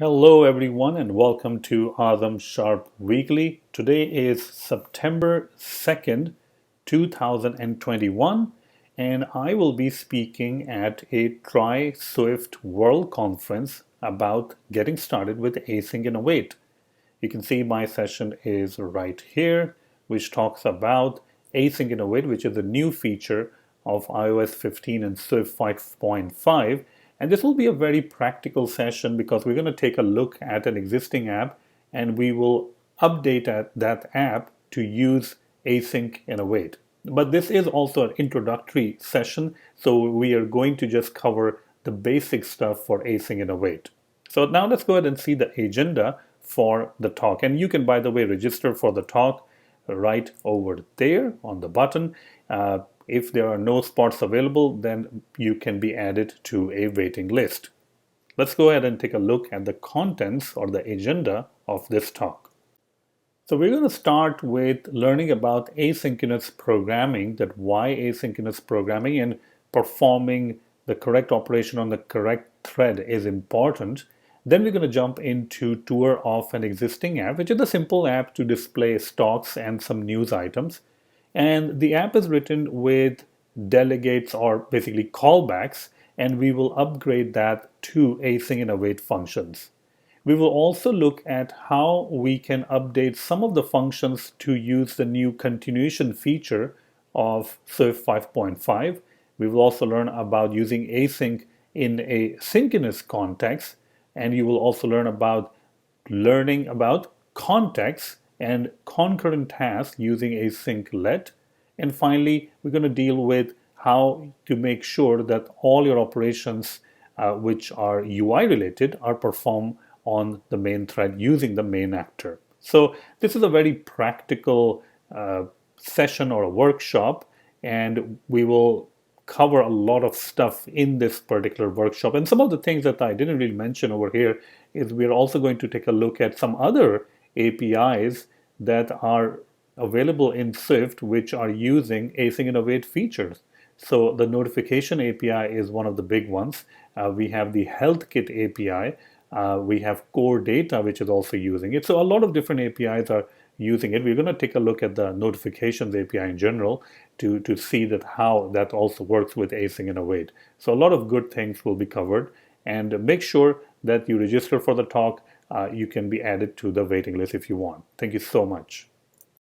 Hello, everyone, and welcome to Adam Sharp Weekly. Today is September 2nd, 2021, and I will be speaking at a trySwift World Conference about getting started with Async and Await. You can see my session is right here, which talks about Async and Await, which is a new feature of iOS 15 and Swift 5.5. And this will be a very practical session because we're going to take a look at an existing app and we will update that app to use Async and Await. But this is also an introductory session, so we are going to just cover the basic stuff for Async and Await. So now let's go ahead and see the agenda for the talk. And you can, by the way, register for the talk right over there on the button. If there are no spots available, then you can be added to a waiting list. Let's go ahead and take a look at the contents or the agenda of this talk. So we're going to start with learning about asynchronous programming, that why asynchronous programming and performing the correct operation on the correct thread is important. Then we're going to jump into tour of an existing app, which is a simple app to display stocks and some news items. And the app is written with delegates or basically callbacks, and we will upgrade that to async and await functions. We will also look at how we can update some of the functions to use the new continuation feature of Swift 5.5. We will also learn about using async in a synchronous context, and you will also learn about learning about context and concurrent tasks using async let. And finally, we're going to deal with how to make sure that all your operations which are UI related are performed on the main thread using the main actor. So this is a very practical session or a workshop, and we will cover a lot of stuff in this particular workshop. And some of the things that I didn't really mention over here is we're also going to take a look at some other APIs that are available in Swift which are using async and await features. So the notification API is one of the big ones. We have the health kit API. We have core data, which is also using it. So a lot of different APIs are using it. We're going to take a look at the notifications API in general to see that how that also works with async and await. So a lot of good things will be covered. And make sure that you register for the talk. You can be added to the waiting list if you want. Thank you so much.